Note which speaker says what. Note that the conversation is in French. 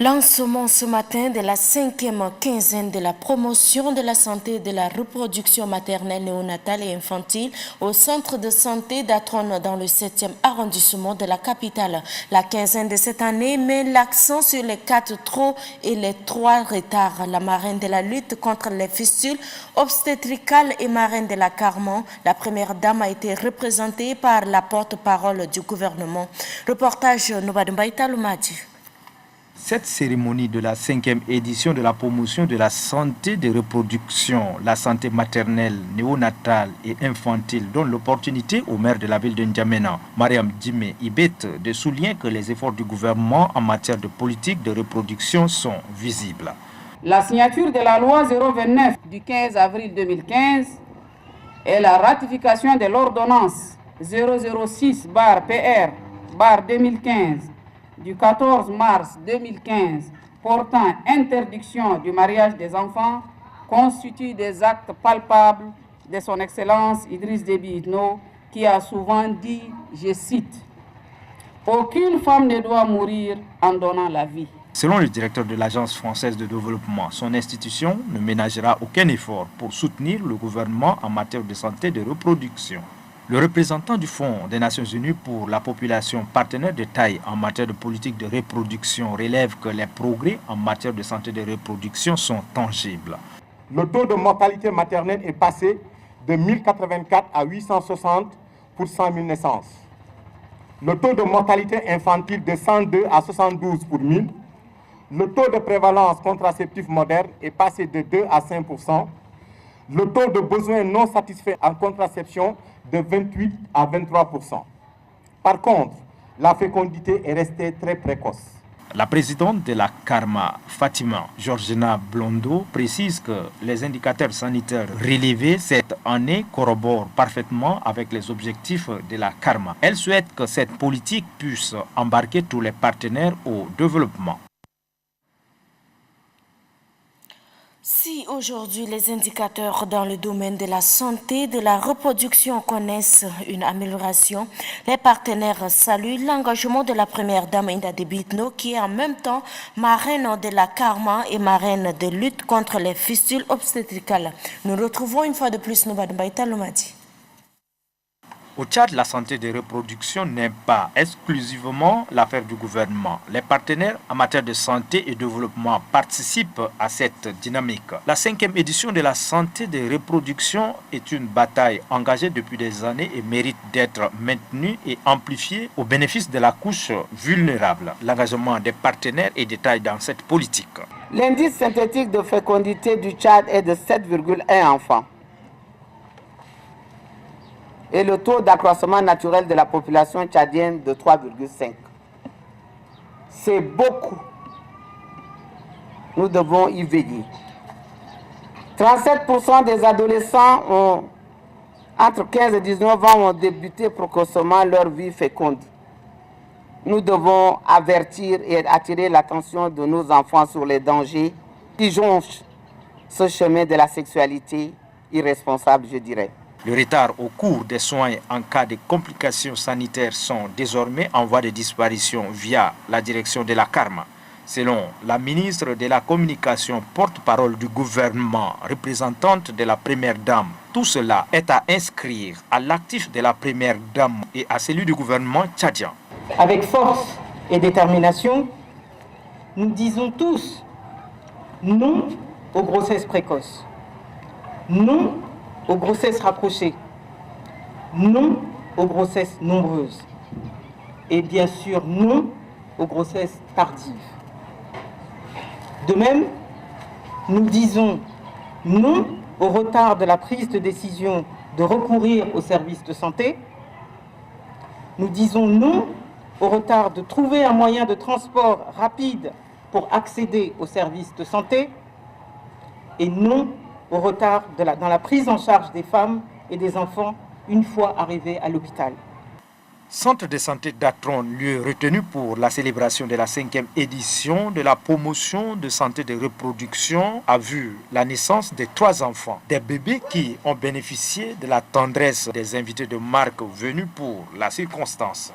Speaker 1: Lancement ce matin de la 5e quinzaine de la promotion de la santé et de la reproduction maternelle, néonatale et infantile au centre de santé d'Atron dans le 7e arrondissement de la capitale. La quinzaine de cette année met l'accent sur les 4 trop et les 3 retards. La marraine de la lutte contre les fistules obstétricales et marraine de la Carman, la première dame a été représentée par la porte-parole du gouvernement. Reportage Nobadumbaïta Lumadi.
Speaker 2: Cette cérémonie de la 5e édition de la promotion de la santé de reproduction, la santé maternelle, néonatale et infantile donne l'opportunité au maire de la ville de N'Djamena, Mariam Djimé Ibet, de souligner que les efforts du gouvernement en matière de politique de reproduction sont visibles.
Speaker 3: La signature de la loi 029 du 15 avril 2015 et la ratification de l'ordonnance 006/PR/2015 du 14 mars 2015 portant interdiction du mariage des enfants constituent des actes palpables de son Excellence Idriss Déby Itno, qui a souvent dit, je cite, « Aucune femme ne doit mourir en donnant la vie ».
Speaker 2: Selon le directeur de l'Agence française de développement, son institution ne ménagera aucun effort pour soutenir le gouvernement en matière de santé de reproduction. Le représentant du Fonds des Nations Unies pour la population partenaire de taille en matière de politique de reproduction relève que les progrès en matière de santé de reproduction sont tangibles.
Speaker 4: Le taux de mortalité maternelle est passé de 1084 à 860 pour 100 000 naissances. Le taux de mortalité infantile de 102 à 72 pour 1000. Le taux de prévalence contraceptif moderne est passé de 2 à 5%. Le taux de besoins non satisfaits en contraception de 28 à 23%. Par contre, la fécondité est restée très précoce.
Speaker 2: La présidente de la Carma, Fatima Georgina Blondeau, précise que les indicateurs sanitaires relevés cette année corroborent parfaitement avec les objectifs de la Carma. Elle souhaite que cette politique puisse embarquer tous les partenaires au développement.
Speaker 1: Si aujourd'hui les indicateurs dans le domaine de la santé, de la reproduction connaissent une amélioration, les partenaires saluent l'engagement de la première dame Inda Déby Itno, qui est en même temps marraine de la Carman et marraine de lutte contre les fistules obstétricales. Nous retrouvons une fois de plus Nobadumbaïta Lumadi.
Speaker 2: Au Tchad, la santé de reproduction n'est pas exclusivement l'affaire du gouvernement. Les partenaires en matière de santé et développement participent à cette dynamique. La 5e édition de la santé de reproduction est une bataille engagée depuis des années et mérite d'être maintenue et amplifiée au bénéfice de la couche vulnérable. L'engagement des partenaires est détaillé dans cette politique.
Speaker 3: L'indice synthétique de fécondité du Tchad est de 7,1 enfants. Et le taux d'accroissement naturel de la population tchadienne de 3,5. C'est beaucoup. Nous devons y veiller. 37% des adolescents entre 15 et 19 ans ont débuté précocement leur vie féconde. Nous devons avertir et attirer l'attention de nos enfants sur les dangers qui jonchent ce chemin de la sexualité irresponsable, je dirais.
Speaker 2: Le retard au cours des soins en cas de complications sanitaires sont désormais en voie de disparition via la direction de la Carma. Selon la ministre de la Communication, porte-parole du gouvernement, représentante de la première dame, tout cela est à inscrire à l'actif de la première dame et à celui du gouvernement tchadien.
Speaker 5: Avec force et détermination, nous disons tous non aux grossesses précoces, non aux grossesses rapprochées, non aux grossesses nombreuses et bien sûr non aux grossesses tardives. De même, nous disons non au retard de la prise de décision de recourir aux services de santé. Nous disons non au retard de trouver un moyen de transport rapide pour accéder aux services de santé et non au retard dans la prise en charge des femmes et des enfants une fois arrivés à l'hôpital.
Speaker 2: Centre de santé d'Atron, lieu retenu pour la célébration de la 5e édition de la promotion de santé de reproduction, a vu la naissance de 3 enfants, des bébés qui ont bénéficié de la tendresse des invités de marque venus pour la circonstance.